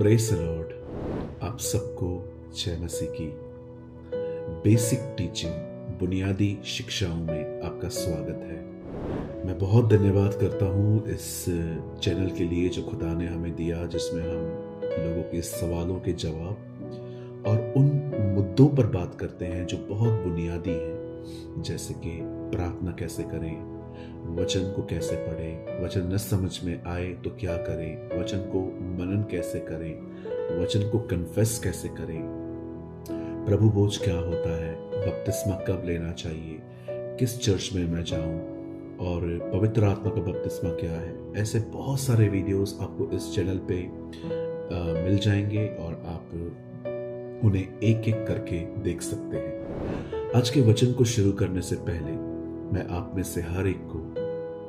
Praise the Lord. आप सबको जय मसीह की बेसिक टीचिंग, बुनियादी शिक्षाओं में आपका स्वागत है। मैं बहुत धन्यवाद करता हूँ इस चैनल के लिए जो खुदा ने हमें दिया, जिसमें हम लोगों के सवालों के जवाब और उन मुद्दों पर बात करते हैं जो बहुत बुनियादी हैं, जैसे कि प्रार्थना कैसे करें, वचन को कैसे पढ़ें, वचन न समझ में आए तो क्या करें, वचन को मनन कैसे करें, वचन को कन्फेस कैसे करें, प्रभु भोज क्या होता है, बपतिस्मा कब लेना चाहिए, किस चर्च में मैं जाऊं और पवित्र आत्मा का बपतिस्मा क्या है। ऐसे बहुत सारे वीडियोस आपको इस चैनल पे मिल जाएंगे और आप उन्हें एक एक करके देख सकते हैं। आज के वचन को शुरू करने से पहले मैं आप में से हर एक को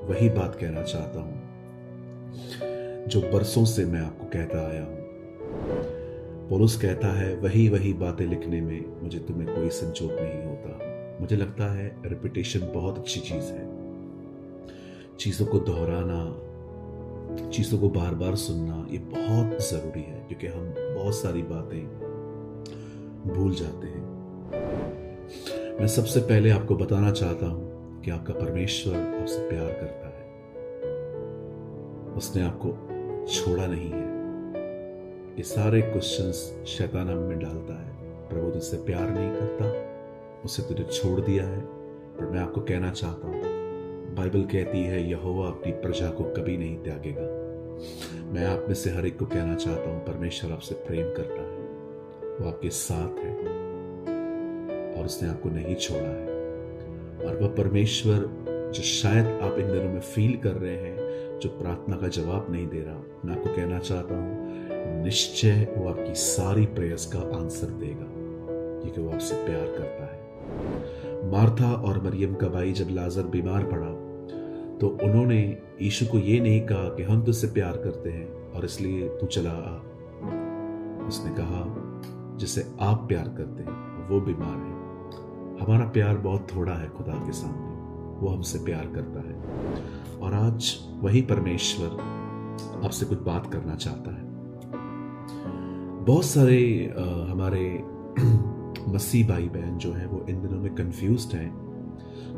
वही बात कहना चाहता हूं जो बरसों से मैं आपको कहता आया हूं। पौलुस कहता है, वही वही बातें लिखने में मुझे तुम्हें कोई संकोच नहीं होता। मुझे लगता है रिपीटेशन बहुत अच्छी चीज है। चीजों को दोहराना, चीजों को बार बार सुनना, ये बहुत जरूरी है, क्योंकि हम बहुत सारी बातें भूल जाते हैं। मैं सबसे पहले आपको बताना चाहता हूं कि आपका परमेश्वर आपसे प्यार करता है। उसने आपको छोड़ा नहीं है। ये सारे क्वेश्चंस शैतान हम में डालता है। प्रभु तुझसे प्यार नहीं करता, उसे तुझे छोड़ दिया है। पर मैं आपको कहना चाहता हूं, बाइबल कहती है यहोवा अपनी प्रजा को कभी नहीं त्यागेगा। मैं आप में से हर एक को कहना चाहता हूं, परमेश्वर आपसे प्रेम करता है, वो आपके साथ है और उसने आपको नहीं छोड़ा है। और वह परमेश्वर जो शायद आप इन दिनों में फील कर रहे हैं, जो प्रार्थना का जवाब नहीं दे रहा, मैं आपको कहना चाहता हूं, निश्चय वो आपकी सारी प्रेयर्स का आंसर देगा, क्योंकि वो आपसे प्यार करता है। मार्था और मरियम का भाई जब लाजर बीमार पड़ा तो उन्होंने यीशु को ये नहीं कहा कि हम तुझसे प्यार करते हैं और इसलिए तू चला आ। उसने कहा, जिसे आप प्यार करते हैं वो बीमार है। हमारा प्यार बहुत थोड़ा है खुदा के सामने, वो हमसे प्यार करता है। और आज वही परमेश्वर आपसे कुछ बात करना चाहता है। बहुत सारे हमारे मसीह भाई बहन जो हैं वो इन दिनों में कंफ्यूज्ड हैं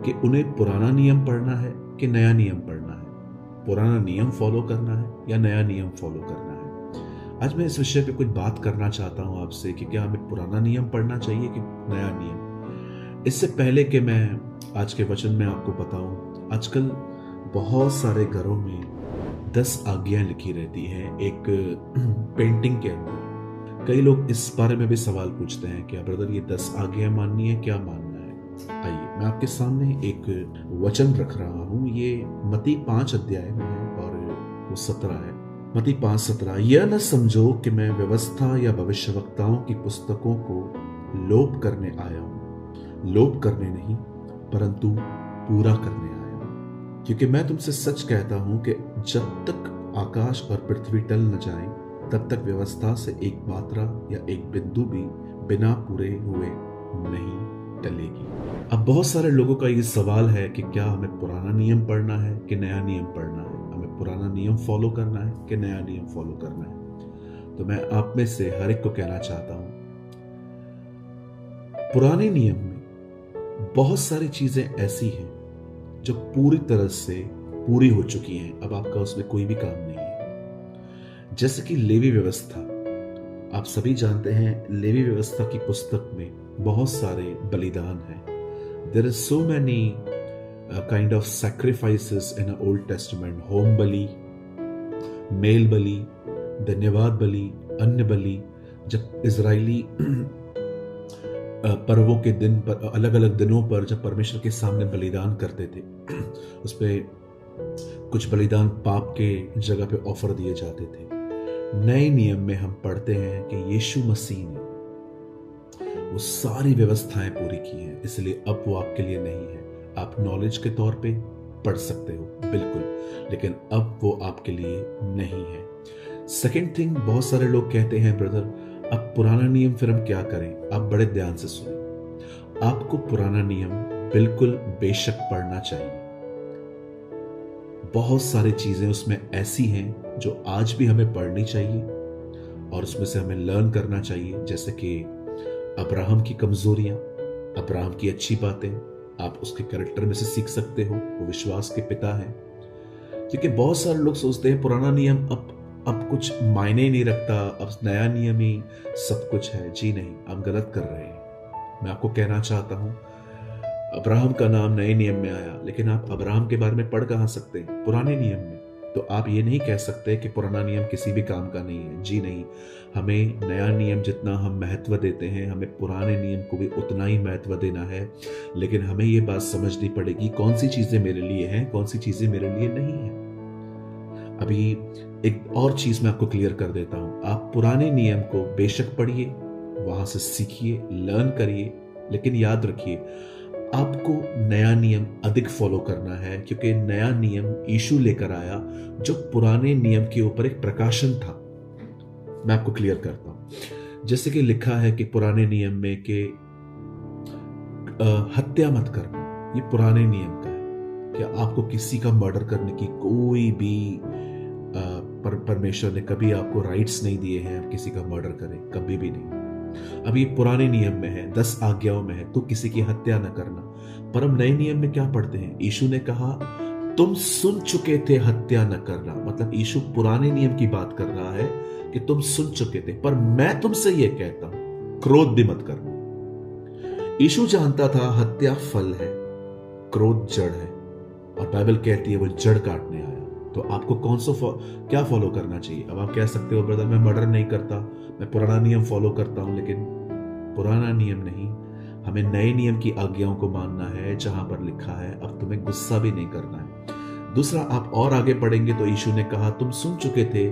कि उन्हें पुराना नियम पढ़ना है कि नया नियम पढ़ना है, पुराना नियम फॉलो करना है या नया नियम फॉलो करना है। आज मैं इस विषय पे कुछ बात करना चाहता हूं आपसे कि क्या हमें पुराना नियम पढ़ना चाहिए कि नया नियम। इससे पहले कि मैं आज के वचन में आपको बताऊं, आजकल बहुत सारे घरों में 10 आज्ञाएं लिखी रहती हैं एक पेंटिंग के अंदर। कई लोग इस बारे में भी सवाल पूछते हैं, क्या ब्रदर ये 10 आज्ञाएं माननी है, क्या मानना है। आइए मैं आपके सामने एक वचन रख रहा हूं। ये मत्ती 5 अध्याय में है और वो 17 है। मत्ती 5:17, यह न समझो कि मैं व्यवस्था या भविष्यवक्ताओं की पुस्तकों को लोप करने आया हूं। लोप करने नहीं, परंतु पूरा करने आया हूं। क्योंकि मैं तुमसे सच कहता हूं कि जब तक आकाश और पृथ्वी टल न जाएं, तब तक व्यवस्था से एक मात्रा या एक बिंदु भी बिना पूरे हुए नहीं टलेगी। अब बहुत सारे लोगों का ये सवाल है कि क्या हमें पुराना नियम पढ़ना है कि नया नियम पढ़ना है, हमें पुराना नियम फॉलो करना है कि नया नियम फॉलो करना है। तो मैं आप में से हर एक को कहना चाहता हूं, पुराने नियम में बहुत सारी चीजें ऐसी हैं जो पूरी तरह से पूरी हो चुकी हैं, अब आपका उसमें कोई भी काम नहीं है। जैसे कि लेवी व्यवस्था, आप सभी जानते हैं लेवी व्यवस्था की पुस्तक में बहुत सारे बलिदान हैं। There is so many kind of sacrifices in Old Testament. होम बलि, मेल बलि, धन्यवाद बलि, अन्न बलि। जब इजरायली पर्वों के दिन पर, अलग अलग दिनों पर जब परमेश्वर के सामने बलिदान करते थे, उस पे कुछ बलिदान पाप के जगह पे ऑफर दिए जाते थे। नए नियम में हम पढ़ते हैं कि यीशु मसीह ने वो सारी व्यवस्थाएं पूरी की हैं, इसलिए अब वो आपके लिए नहीं है। आप नॉलेज के तौर पे पढ़ सकते हो बिल्कुल, लेकिन अब वो आपके लिए नहीं है। सेकेंड थिंग, बहुत सारे लोग कहते हैं ब्रदर अब पुराना नियम फिर हम क्या करें। आप बड़े ध्यान से सुनिए, आपको पुराना नियम बिल्कुल बेशक पढ़ना चाहिए। बहुत सारी चीजें उसमें ऐसी हैं जो आज भी हमें पढ़नी चाहिए और उसमें से हमें लर्न करना चाहिए, जैसे कि अब्राहम की कमजोरियां, अब्राहम की अच्छी बातें आप उसके कैरेक्टर में से सीख सकते हो। वो विश्वास के पिता हैं। क्योंकि बहुत सारे लोग सोचते हैं पुराना नियम अब कुछ मायने ही नहीं रखता, अब नया नियम ही सब कुछ है। जी नहीं, आप गलत कर रहे हैं। मैं आपको कहना चाहता हूं, अब्राहम का नाम नए नियम में आया, लेकिन आप अब्राहम के बारे में पढ़ कहां सकते हैं? पुराने नियम में। तो आप ये नहीं कह सकते कि पुराना नियम किसी भी काम का नहीं है। जी नहीं, हमें नया नियम जितना हम महत्व देते हैं, हमें पुराने नियम को भी उतना ही महत्व देना है। लेकिन हमें ये बात समझनी पड़ेगी कौन सी चीजें मेरे लिए हैं, कौन सी चीजें मेरे लिए नहीं है। अभी एक और चीज मैं आपको क्लियर कर देता हूं। आप पुराने नियम को बेशक पढ़िए, वहां से सीखिए, लर्न करिए, लेकिन याद रखिए आपको नया नियम अधिक फॉलो करना है, क्योंकि नया नियम यीशु लेकर आया जो पुराने नियम के ऊपर एक प्रकाशन था। मैं आपको क्लियर करता हूं। जैसे कि लिखा है कि पुराने नियम में कि हत्या मत करना, ये पुराने नियम का है कि आपको किसी का मर्डर करने की कोई भी परमेश्वर ने कभी आपको राइट्स नहीं दिए हैं आप किसी का मर्डर करें, कभी भी नहीं। अब ये पुराने नियम में है, 10 आज्ञाओं में है, तो किसी की हत्या न करना। पर हम नए नियम में क्या पढ़ते हैं? यीशु ने कहा तुम सुन चुके थे हत्या न करना। मतलब यीशु पुराने नियम की बात कर रहा है कि तुम सुन चुके थे, पर मैं तुमसे यह कहता हूं क्रोध भी मत करना। यीशु जानता था हत्या फल है, क्रोध जड़ है, और बाइबल कहती है वो जड़ काटने आया। तो आपको कौन सा क्या फॉलो करना चाहिए? अब आप कह सकते हो ब्रदर मैं मर्डर नहीं करता, मैं पुराना नियम फॉलो करता हूं, लेकिन पुराना नियम नहीं, हमें नए नियम की आज्ञाओं को मानना है, जहां पर लिखा है अब तुम्हें गुस्सा भी नहीं करना है। दूसरा, आप और आगे पढ़ेंगे तो यीशु ने कहा तुम सुन चुके थे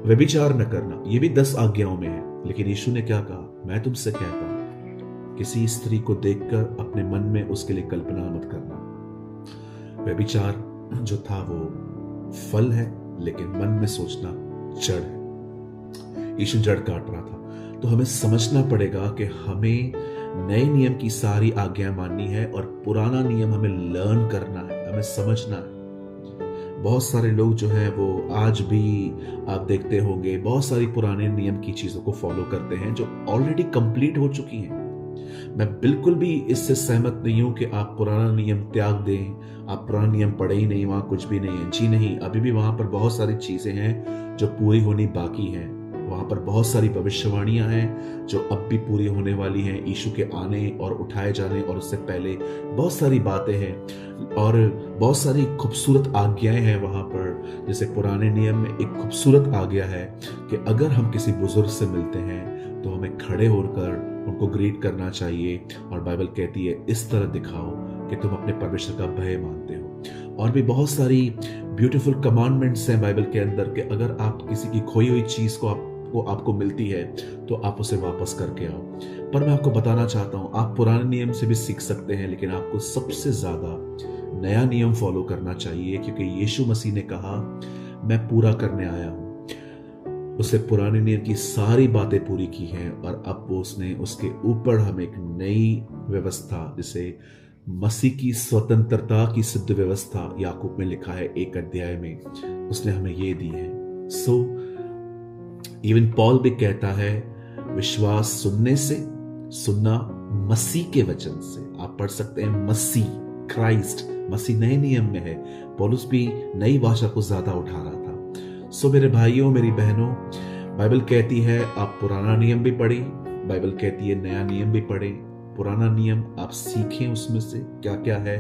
व्यभिचार न करना, ये भी 10 आज्ञाओं में है, लेकिन यीशु ने क्या कहा? मैं तुमसे कहता हूं किसी स्त्री को देखकर अपने मन में उसके लिए कल्पना मत करना। व्यभिचार जो था वो फल है, लेकिन मन में सोचना जड़ है। यीशु जड़ काट रहा था। तो हमें समझना पड़ेगा कि हमें नए नियम की सारी आज्ञा माननी है और पुराना नियम हमें लर्न करना है, हमें समझना है। बहुत सारे लोग जो है वो आज भी आप देखते होंगे बहुत सारी पुराने नियम की चीजों को फॉलो करते हैं जो ऑलरेडी कंप्लीट हो चुकी हैं। मैं बिल्कुल भी इससे सहमत नहीं हूं कि आप पुराना नियम त्याग दें, आप पुराना नियम पढ़े ही नहीं, वहां कुछ भी नहीं है। जी नहीं, अभी भी वहां पर बहुत सारी चीजें हैं जो पूरी होनी बाकी हैं। वहां पर बहुत सारी भविष्यवाणियां हैं जो अब भी पूरी होने वाली हैं। यीशु के आने और उठाए जाने और उससे पहले बहुत सारी बातें हैं और बहुत सारी खूबसूरत आज्ञाएं हैं वहां पर। जैसे पुराने नियम में एक खूबसूरत आज्ञा है कि अगर हम किसी बुजुर्ग से मिलते हैं तो हमें खड़े होकर उनको ग्रीट करना चाहिए, और बाइबल कहती है इस तरह दिखाओ कि तुम अपने परमेश्वर का भय मानते हो। और भी बहुत सारी ब्यूटीफुल कमांडमेंट्स हैं बाइबल के अंदर कि अगर आप किसी की खोई हुई चीज को आपको मिलती है तो आप उसे वापस करके आओ। पर मैं आपको बताना चाहता हूं आप पुराने नियम से भी सीख सकते हैं, लेकिन आपको सबसे ज्यादा नया नियम फॉलो करना चाहिए, क्योंकि यीशु मसीह ने कहा मैं पूरा करने आया हूं। उसने पुराने नियम की सारी बातें पूरी की हैं और अब वो उसने उसके ऊपर हमें एक नई व्यवस्था, जिसे मसीह की स्वतंत्रता की सिद्ध व्यवस्था याकूब में लिखा है 1 अध्याय में, उसने हमें ये दी है। सो इवन पॉल भी कहता है विश्वास सुनने से, सुनना मसीह के वचन से। आप पढ़ सकते हैं मसीह, क्राइस्ट, मसीह नए नियम में है। पौलुस भी नई भाषा को ज्यादा उठा रहा था। सो मेरे भाइयों मेरी बहनों, बाइबल कहती है आप पुराना नियम भी पढ़ें, बाइबल कहती है नया नियम भी पढ़ें। पुराना नियम आप सीखें, उसमें से क्या क्या है,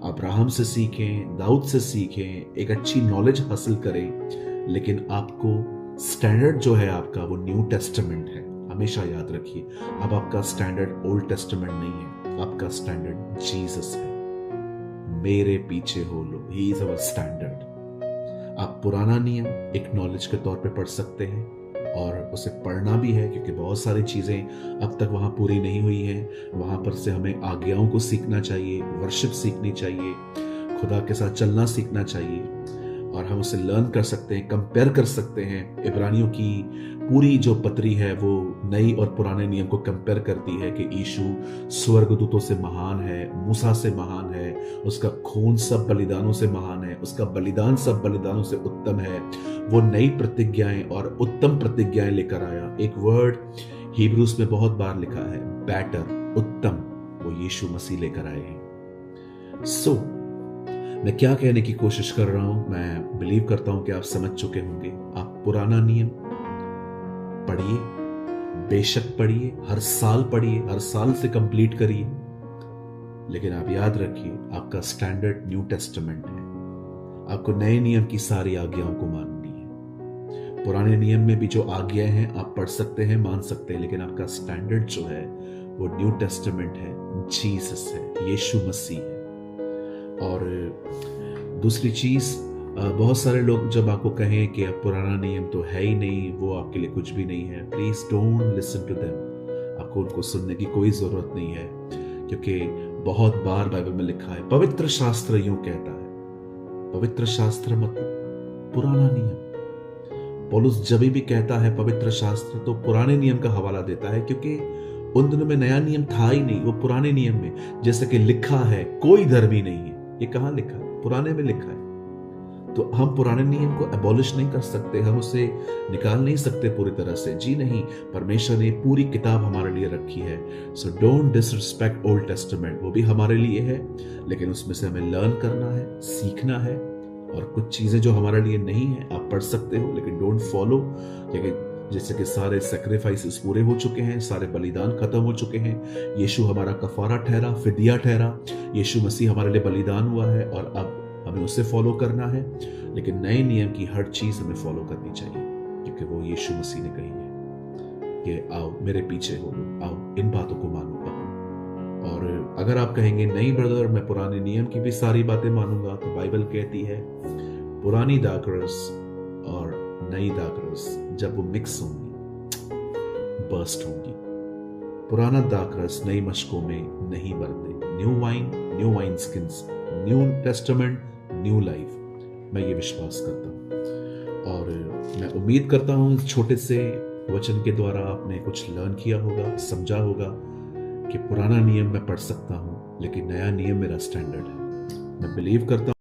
अब्राहम से सीखें, दाऊद से सीखें, एक अच्छी नॉलेज हासिल करें, लेकिन आपको स्टैंडर्ड जो है आपका वो न्यू टेस्टामेंट है। हमेशा याद रखिए, अब आपका स्टैंडर्ड ओल्ड टेस्टामेंट नहीं है, आपका स्टैंडर्ड जीसस है। मेरे पीछे हो लो, ही इज अवर स्टैंडर्ड। आप पुराना नियम एक नॉलेज के तौर पे पढ़ सकते हैं और उसे पढ़ना भी है, क्योंकि बहुत सारी चीजें अब तक वहां पूरी नहीं हुई हैं। वहां पर से हमें आज्ञाओं को सीखना चाहिए, वर्शिप सीखनी चाहिए, खुदा के साथ चलना सीखना चाहिए। और हम उसे लर्न कर सकते हैं, कंपेयर कर सकते हैं। इब्रानियों की पूरी जो पत्री है वो नई और पुराने नियम को कंपेयर करती है कि यीशु स्वर्गदूतों से महान है, मूसा से महान है, उसका खून सब बलिदानों से महान है, उसका बलिदान सब बलिदानों से उत्तम है। वो नई प्रतिज्ञाएं और उत्तम प्रतिज्ञाएं लेकर आया। एक वर्ड हिब्रूस में बहुत बार लिखा है, बेटर, उत्तम, वो यीशु मसीह लेकर आए हैं। मैं क्या कहने की कोशिश कर रहा हूं, मैं बिलीव करता हूं कि आप समझ चुके होंगे। आप पुराना नियम पढ़िए, बेशक पढ़िए, हर साल पढ़िए, हर साल से कंप्लीट करिए, लेकिन आप याद रखिए आपका स्टैंडर्ड न्यू टेस्टामेंट है। आपको नए नियम की सारी आज्ञाओं को माननी है। पुराने नियम में भी जो आज्ञाएं हैं आप पढ़ सकते हैं, मान सकते हैं, लेकिन आपका स्टैंडर्ड जो है वो न्यू टेस्टामेंट है, जीसस है, यीशु मसीह है। और दूसरी चीज, बहुत सारे लोग जब आपको कहें कि अब पुराना नियम तो है ही नहीं, वो आपके लिए कुछ भी नहीं है, please don't listen to them. आपको उनको सुनने की कोई जरूरत नहीं है, क्योंकि बहुत बार बाइबल में लिखा है, पवित्र शास्त्र यूं कहता है। पवित्र शास्त्र मतलब पुराना नियम। पौलुस जब भी कहता है पवित्र शास्त्र तो पुराने नियम का हवाला देता है, क्योंकि उन दिनों में नया नियम था ही नहीं। वो पुराने नियम में जैसे कि लिखा है कोई धर्मी नहीं है, ये कहां लिखा है? पुराने में लिखा है। तो हम पुराने नियम को एबॉलिश नहीं कर सकते, हम उसे निकाल नहीं सकते पूरी तरह से, जी नहीं। परमेश्वर ने पूरी किताब हमारे लिए रखी है। So don't disrespect old testament, वो भी हमारे लिए है, लेकिन उसमें से हमें लर्न करना है, सीखना है। और कुछ चीजें जो हमारे लिए नहीं है आप पढ़ सकते हो, लेकिन डोंट फॉलो। जैसे कि सारे सैक्रिफाइसेस पूरे हो चुके हैं, सारे बलिदान खत्म हो चुके हैं, यीशु हमारा कफारा ठहरा, फिदिया ठहरा, यीशु मसीह हमारे लिए बलिदान हुआ है, और अब हमें उसे फॉलो करना है। लेकिन नए नियम की हर चीज हमें फॉलो करनी चाहिए, क्योंकि वो यीशु मसीह ने कही है कि आओ मेरे पीछे हो, आओ इन बातों को मानो अब। और अगर आप कहेंगे नहीं ब्रदर मैं पुराने नियम की भी सारी बातें मानूंगा, तो बाइबल कहती है पुरानी दाखरस और नई दाखरस जब वो मिक्स होंगी, बर्स्ट होंगी। पुराना दाखरस नई मशकों में नहीं बढ़ते। New wine skins, new testament, new life. मैं ये विश्वास करता हूँ, और मैं उम्मीद करता हूँ इस छोटे से वचन के द्वारा आपने कुछ लर्न किया होगा, समझा होगा कि पुराना नियम मैं पढ़ सकता हूँ, लेकिन नया नियम मेरा स्टैंडर्ड है। मैं बिलीव करता